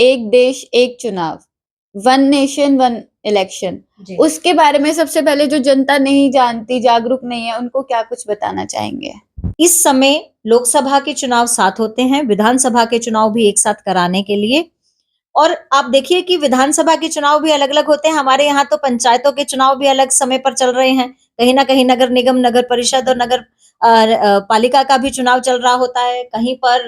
एक देश एक चुनाव, वन नेशन वन इलेक्शन, जी। उसके बारे में सबसे पहले जो जनता नहीं जानती, जागरूक नहीं है, उनको क्या कुछ बताना चाहेंगे? इस समय लोकसभा के चुनाव साथ होते हैं, विधानसभा के चुनाव भी एक साथ कराने के लिए। और आप देखिए कि विधानसभा के चुनाव भी अलग-अलग होते हैं। हमारे यहाँ तो पंचायतों के चुनाव भी अलग समय पर चल रहे हैं। कहीं न कहीं नगर निगम, नगर परिषद और नगर पालिका का भी चुनाव चल रहा होता है। कहीं पर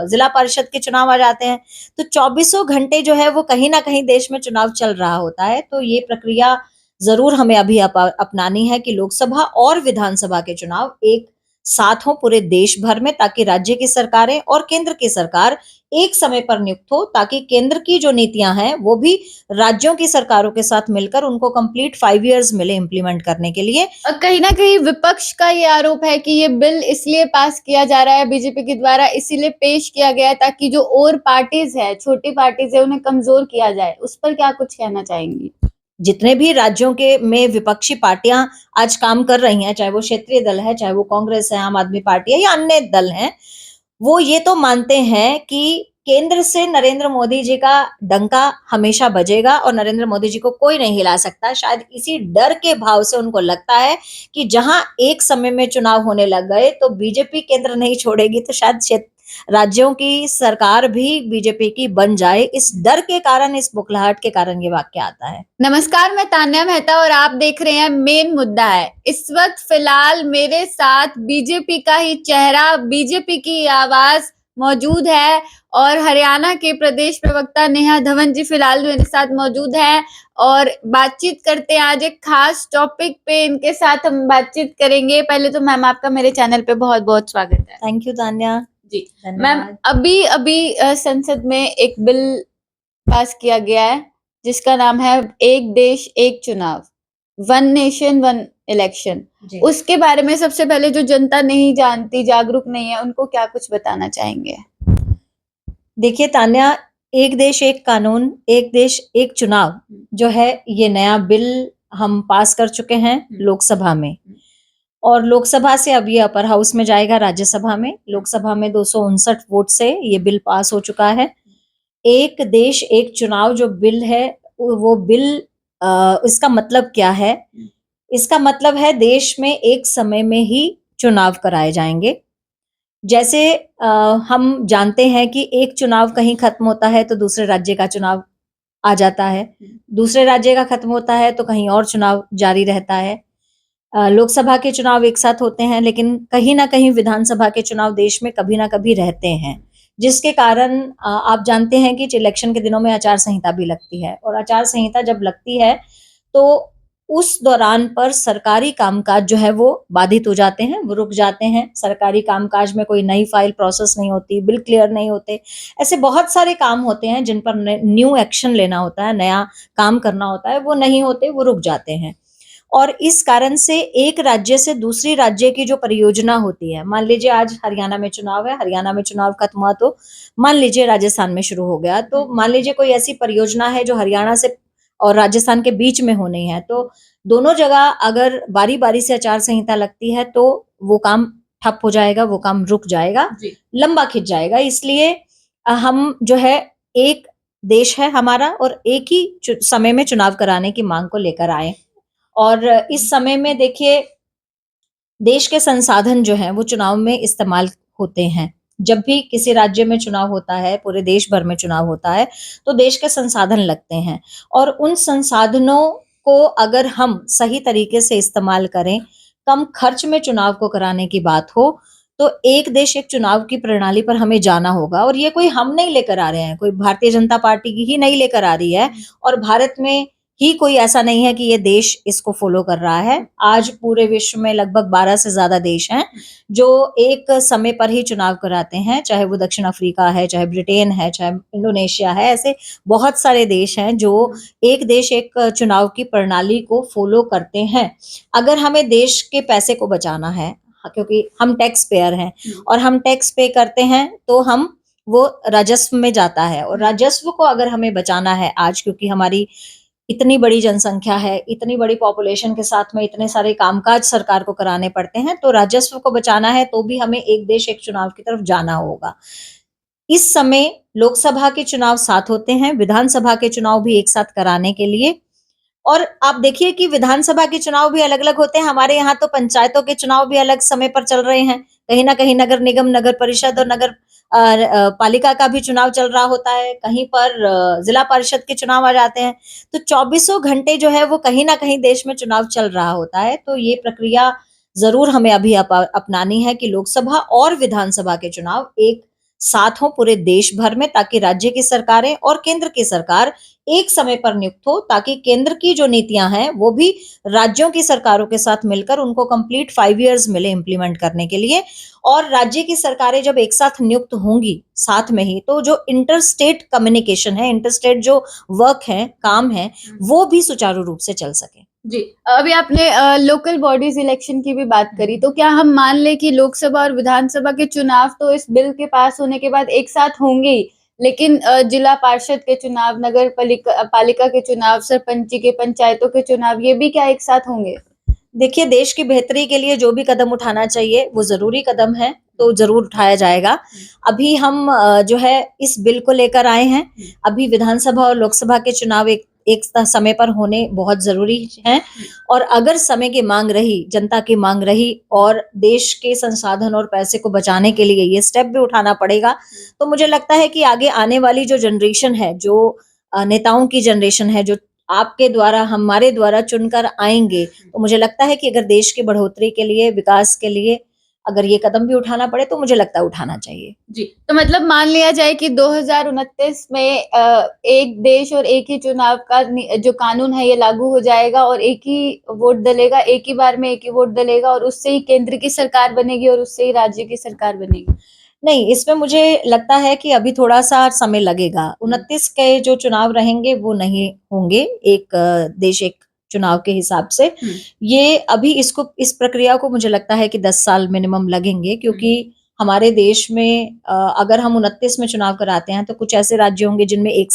जिला परिषद के चुनाव आ जाते हैं। तो चौबीसों घंटे जो है वो कहीं न कहीं देश में चुनाव चल रहा होता है। तो ये प्रक्रिया ज़रूर हमें अभी अपनानी है कि लोकसभा और विधानसभा के चुनाव एक साथ हों पूरे देश भर में, ताकि राज्य की सरकारें और केंद्र की सरकार एक समय पर नियुक्त हो, ताकि केंद्र की जो नीतियां हैं वो भी राज्यों की सरकारों के साथ मिलकर उनको कंप्लीट 5 इयर्स मिले इम्प्लीमेंट करने के लिए। और कहीं न कहीं विपक्ष का ये आरोप है कि ये बिल इसलिए पास किया जा रहा है बीजेपी के द्वारा, इसीलिए पेश किया गया है ताकि जो और पार्टीज़ है, छोटी पार्टीज़ है, उन्हें कमज़ोर किया जाए। उस पर क्या कुछ कहना चाहेंगी? जितने भी राज्यों के में विपक्षी पार्टियां आज काम कर रही हैं, चाहे वो क्षेत्रीय दल है, चाहे वो कांग्रेस है, आम आदमी पार्टी है या अन्य दल हैं, वो ये तो मानते हैं कि केंद्र से नरेंद्र मोदी जी का डंका हमेशा बजेगा और नरेंद्र मोदी जी को कोई नहीं हिला सकता। शायद इसी डर के भाव से उनको लगता है कि जहां एक समय में चुनाव होने लग गए तो बीजेपी केंद्र नहीं छोड़ेगी, तो शायद राज्यों की सरकार भी बीजेपी की बन जाए। इस डर के कारण, इस बुखलाहट के कारण ये वाक्य आता है। नमस्कार, मैं तान्या मेहता और आप देख रहे हैं मेन मुद्दा है। इस वक्त फिलहाल मेरे साथ बीजेपी का ही चेहरा, बीजेपी की आवाज मौजूद है और हरियाणा के प्रदेश प्रवक्ता नेहा धवन जी फिलहाल मेरे साथ मौजूद हैं और बातचीत करते हैं। आज एक खास टॉपिक पे इनके साथ हम बातचीत करेंगे। पहले तो मैम आपका मेरे चैनल पे बहुत-बहुत स्वागत है। Thank you Tanya ji, ma'am धन्यवाद। अभी संसद में एक बिल पास किया गया है जिसका नाम है एक देश एक चुनाव, वन नेशन वन इलेक्शन। जी। उसके बारे में सबसे पहले जो जनता नहीं जानती, जागरूक नहीं है, उनको क्या कुछ बताना चाहेंगे? देखिए तान्या, एक देश एक कानून, एक देश एक चुनाव जो है ये नया बिल हम पास कर चुके हैं लोकसभा में। और लोकसभा से अब ये अपर हाउस में जाएगा राज्यसभा में। लोकसभा में 259 वोट से ये बिल पास हो चुका है। एक देश एक चुनाव जो बिल है, वो बिल इसका मतलब क्या है? इसका मतलब है देश में एक समय में ही चुनाव कराए जाएंगे। जैसे हम जानते हैं कि एक चुनाव कहीं खत्म होता है तो दूसरे राज्य का चुनाव आ जाता है, दूसरे राज्य का खत्म होता है तो कहीं और चुनाव जारी रहता है। लोकसभा के चुनाव एक साथ होते हैं, लेकिन कहीं ना कहीं विधानसभा के चुनाव देश में कभी ना कभी रहते हैं, जिसके कारण आप जानते हैं कि इलेक्शन के दिनों में आचार संहिता भी लगती है, और आचार संहिता जब लगती है तो उस दौरान पर सरकारी कामकाज जो है वो बाधित हो जाते हैं, वो रुक जाते हैं। सरकारी कामकाज में कोई नई फाइल प्रोसेस नहीं होती, बिल क्लियर नहीं होते, ऐसे बहुत सारे काम होते हैं जिन पर न्यू एक्शन लेना होता है, नया काम करना होता है, वो नहीं होते, वो रुक जाते हैं। और इस कारण से एक राज्य से दूसरी राज्य की जो परियोजना होती है, मान लीजिए आज हरियाणा में चुनाव है, हरियाणा में चुनाव खत्म हुआ तो मान लीजिए राजस्थान में शुरू हो गया, तो मान लीजिए कोई ऐसी परियोजना है जो हरियाणा से और राजस्थान के बीच में होनी है, तो दोनों जगह अगर बारी बारी से आचार संहिता लगती है तो वो काम ठप हो जाएगा, वो काम रुक जाएगा, लंबा खिंच जाएगा। इसलिए हम जो है एक देश है हमारा और एक ही समय में चुनाव कराने की मांग को लेकर आए। और इस समय में देखिए देश के संसाधन जो हैं वो चुनाव में इस्तेमाल होते हैं। जब भी किसी राज्य में चुनाव होता है, पूरे देश भर में चुनाव होता है, तो देश के संसाधन लगते हैं और उन संसाधनों को अगर हम सही तरीके से इस्तेमाल करें, कम खर्च में चुनाव को कराने की बात हो, तो एक देश एक चुनाव की प्रणाली पर हमें जाना होगा। और ये कोई हम नहीं लेकर आ रहे हैं, कोई भारतीय जनता पार्टी की ही नहीं लेकर आ रही है, और भारत में ही कोई ऐसा नहीं है कि ये देश इसको फॉलो कर रहा है। आज पूरे विश्व में लगभग 12 से ज्यादा देश हैं जो एक समय पर ही चुनाव कराते हैं, चाहे वो दक्षिण अफ्रीका है, चाहे ब्रिटेन है, चाहे इंडोनेशिया है। ऐसे बहुत सारे देश हैं जो एक देश एक चुनाव की प्रणाली को फॉलो करते हैं। अगर हमें देश के पैसे को बचाना है, क्योंकि हम टैक्स पेयर हैं और हम टैक्स पे करते हैं, तो हम वो राजस्व में जाता है, और राजस्व को अगर हमें बचाना है आज, क्योंकि हमारी इतनी बड़ी जनसंख्या है, इतनी बड़ी पॉपुलेशन के साथ में इतने सारे कामकाज सरकार को कराने पड़ते हैं, तो राजस्व को बचाना है तो भी हमें एक देश एक चुनाव की तरफ जाना होगा। इस समय लोकसभा के चुनाव साथ होते हैं, विधानसभा के चुनाव भी एक साथ कराने के लिए। और आप देखिए कि विधानसभा के चुनाव भी अलग-अलग होते हैं। हमारे यहाँ तो पंचायतों के चुनाव भी अलग समय पर चल रहे हैं। कहीं न कहीं नगर निगम, नगर परिषद और नगर पालिका का भी चुनाव चल रहा होता है। कहीं पर जिला परिषद के चुनाव आ जाते हैं। तो चौबीसों घंटे जो है वो कहीं न कहीं देश में चुनाव चल रहा होता है। तो ये प्रक्रिया ज़रूर हमें अभी अपनानी है कि लोकसभा और विधानसभा के चुनाव एक साथ हों पूरे देश भर में, ताकि राज्य की सरकारें और केंद्र की सरकार एक समय पर नियुक्त हो, ताकि केंद्र की जो नीतियां हैं वो भी राज्यों की सरकारों के साथ मिलकर उनको कंप्लीट 5 इयर्स मिले इम्प्लीमेंट करने के लिए। और राज्य की सरकारें जब एक साथ नियुक्त होंगी साथ में ही, तो जो इंटर स्टेट कम्युनिकेशन है, इंटर स्टेट जो वर्क है, काम है, वो भी सुचारू रूप से चल सके। जी, अभी आपने लोकल बॉडीज इलेक्शन की भी बात करी, तो क्या हम मान लें कि लोकसभा और विधानसभा के चुनाव तो इस बिल के पास होने के बाद एक साथ होंगे ही, लेकिन जिला पार्षद के चुनाव, नगर पालिका के चुनाव, सरपंची के, पंचायतों के चुनाव, ये भी क्या एक साथ होंगे? देखिए, देश की बेहतरी के लिए जो भी कदम उठाना चाहिए वो जरूरी कदम है, तो जरूर उठाया जाएगा। अभी हम जो है इस बिल को लेकर आए हैं। अभी विधानसभा और लोकसभा के चुनाव एक समय पर होने बहुत जरूरी हैं। और अगर समय की मांग रही, जनता की मांग रही और देश के संसाधन और पैसे को बचाने के लिए ये स्टेप भी उठाना पड़ेगा, तो मुझे लगता है कि आगे आने वाली जो जनरेशन है, जो नेताओं की जनरेशन है, जो आपके द्वारा, हमारे द्वारा चुनकर आएंगे, तो मुझे लगता है कि अगर देश की बढ़ोतरी के लिए, विकास के लिए अगर ये कदम भी उठाना पड़े, तो मुझे लगता है उठाना चाहिए। जी, तो मतलब मान लिया जाए कि 2029 में एक देश और एक ही चुनाव का जो कानून है ये लागू हो जाएगा, और एक ही वोट डलेगा, एक ही बार में एक ही वोट डलेगा, और उससे ही केंद्र की सरकार बनेगी और उससे ही राज्य की सरकार बनेगी। नहीं, इसमें मुझे लगता है कि अभी थोड़ा-सा समय लगेगा। 29 के जो चुनाव रहेंगे वो नहीं होंगे एक देश एक चुनाव के हिसाब से। ये अभी इस प्रक्रिया को मुझे लगता है कि 10 साल मिनिमम लगेंगे, क्योंकि हमारे देश में अगर हम 29 में चुनाव कराते हैं, तो कुछ ऐसे राज्य होंगे जिनमें 1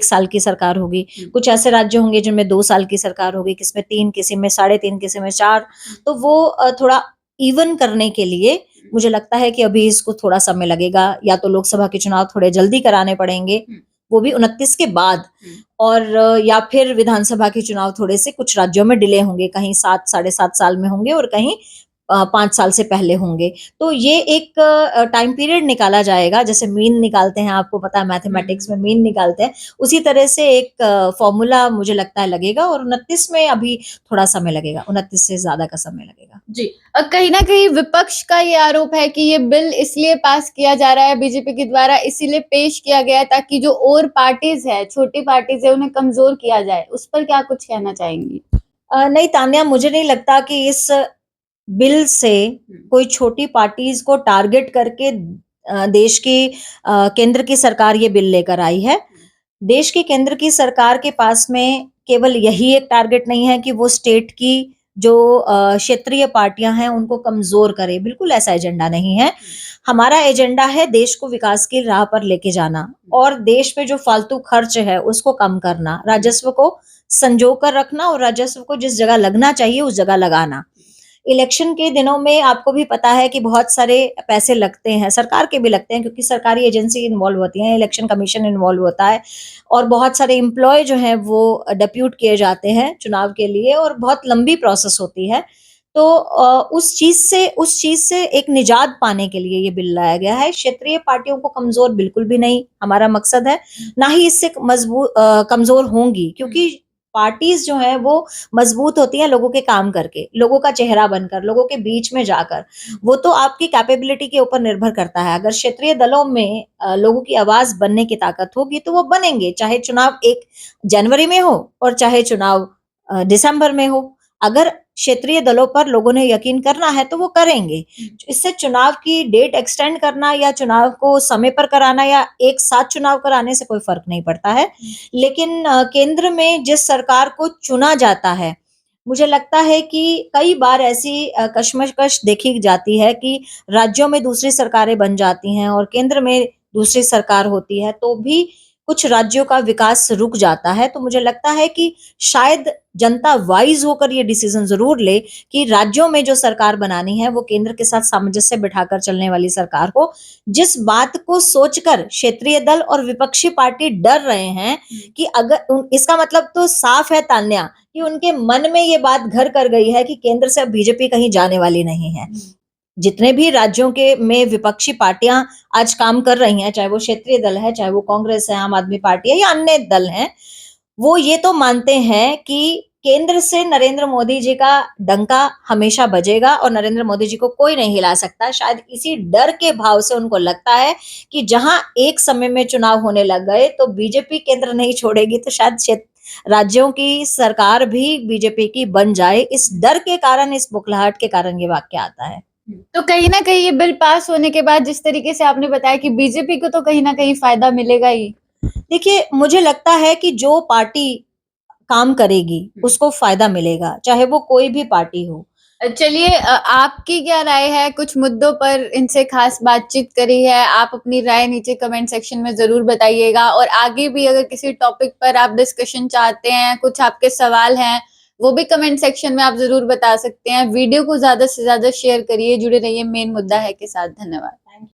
साल की सरकार होगी, कुछ ऐसे राज्य होंगे जिनमें 2 साल की सरकार होगी, किसी में 3, किसी में 3.5, किसी में 4। तो वो थोड़ा इवन करने के लिए मुझे लगता है कि अभी इसको थोड़ा समय लगेगा। या तो लोकसभा के चुनाव थोड़े जल्दी कराने पड़ेंगे, वो भी 29 के बाद, और या फिर विधानसभा के चुनाव थोड़े से कुछ राज्यों में डिले होंगे, कहीं 7, 7.5 साल में होंगे और कहीं 5 साल से पहले होंगे। तो ये एक टाइम पीरियड निकाला जाएगा, जैसे मीन निकालते हैं, आपको पता है मैथमेटिक्स में मीन निकालते हैं, उसी तरह से एक फॉर्मूला मुझे लगता है लगेगा। और 29 में अभी थोड़ा समय लगेगा, 29 से ज्यादा का समय लगेगा। जी, कहीं ना कहीं विपक्ष का ये आरोप है कि ये बिल इसलिए पास किया जा रहा है बीजेपी के द्वारा, इसीलिए पेश किया गया है ताकि जो और पार्टीज है, छोटी पार्टीज है, उन्हें कमजोर किया जाए। उस पर क्या कुछ कहना चाहेंगी? नहीं तान्या, मुझे नहीं लगता कि इस बिल से कोई छोटी पार्टीज को टारगेट करके देश की केंद्र की सरकार ये बिल लेकर आई है। देश की केंद्र की सरकार के पास में केवल यही एक टारगेट नहीं है कि वो स्टेट की जो क्षेत्रीय पार्टियां हैं उनको कमजोर करे, बिल्कुल ऐसा एजेंडा नहीं है। हमारा एजेंडा है देश को विकास की राह पर लेके जाना, और देश में जो फालतू खर्च है उसको कम करना, राजस्व को संजो कर रखना और राजस्व को जिस जगह लगना चाहिए उस जगह लगाना। इलेक्शन के दिनों में आपको भी पता है कि बहुत सारे पैसे लगते हैं, सरकार के भी लगते हैं, क्योंकि सरकारी एजेंसी इन्वॉल्व होती हैं, इलेक्शन कमीशन इन्वॉल्व होता है, और बहुत सारे एम्प्लॉय जो हैं वो डेप्यूट किए जाते हैं चुनाव के लिए, और बहुत लंबी प्रोसेस होती है। तो उस चीज से एक निजात पाने के लिए ये बिल लाया गया है। क्षेत्रीय पार्टियों को कमजोर बिल्कुल भी नहीं हमारा मकसद है, ना ही इससे कमजोर होंगी, क्योंकि पार्टीज जो है वो मजबूत होती है लोगों के काम करके, लोगों का चेहरा बनकर, लोगों के बीच में जाकर। वो तो आपकी कैपेबिलिटी के ऊपर निर्भर करता है। अगर क्षेत्रीय दलों में लोगों की आवाज बनने की ताकत होगी तो वो बनेंगे, चाहे चुनाव 1 जनवरी में हो और चाहे चुनाव दिसंबर में हो। अगर क्षेत्रीय दलों पर लोगों ने यकीन करना है तो वो करेंगे। इससे चुनाव की डेट एक्सटेंड करना या चुनाव को समय पर कराना या एक साथ चुनाव कराने से कोई फर्क नहीं पड़ता है। लेकिन केंद्र में जिस सरकार को चुना जाता है, मुझे लगता है कि कई बार ऐसी कशमकश देखी जाती है कि राज्यों में दूसरी सरकारें बन जाती हैं और केंद्र में दूसरी सरकार होती है, तो भी कुछ राज्यों का विकास रुक जाता है, तो मुझे लगता है कि शायद जनता वाइज होकर ये डिसीजन जरूर ले कि राज्यों में जो सरकार बनानी है वो केंद्र के साथ सामंजस्य बिठाकर चलने वाली सरकार हो। जिस बात को सोचकर क्षेत्रीय दल और विपक्षी पार्टी डर रहे हैं कि अगर इसका मतलब तो साफ है तान्या कि उनके मन में ये बात घर कर गई है कि केंद्र से अब बीजेपी कहीं जाने वाली नहीं है। जितने भी राज्यों के में विपक्षी पार्टियां आज काम कर रही हैं, चाहे वो क्षेत्रीय दल है, चाहे वो कांग्रेस है, आम आदमी पार्टी है या अन्य दल हैं, वो ये तो मानते हैं कि केंद्र से नरेंद्र मोदी जी का डंका हमेशा बजेगा और नरेंद्र मोदी जी को कोई नहीं हिला सकता। शायद इसी डर के भाव से उनको लगता है कि जहां एक समय में चुनाव होने लग गए तो बीजेपी केंद्र नहीं छोड़ेगी, तो शायद राज्यों की सरकार भी बीजेपी की बन जाए। इस डर के कारण, इस बुखलाहट के कारण ये वाक्य आता है। तो कहीं ना कहीं ये बिल पास होने के बाद जिस तरीके से आपने बताया कि बीजेपी को तो कहीं ना कहीं फायदा मिलेगा ही। देखिए, मुझे लगता है कि जो पार्टी काम करेगी उसको फायदा मिलेगा, चाहे वो कोई भी पार्टी हो। चलिए, आपकी क्या राय है? कुछ मुद्दों पर इनसे खास बातचीत करी है, आप अपनी राय नीचे कमेंट सेक्शन में जरूर बताइएगा। और आगे भी अगर किसी टॉपिक पर आप डिस्कशन चाहते हैं, कुछ आपके सवाल हैं, वो भी कमेंट सेक्शन में आप जरूर बता सकते हैं। वीडियो को ज्यादा से ज्यादा शेयर करिए, जुड़े रहिए मेन मुद्दा है के साथ। धन्यवाद।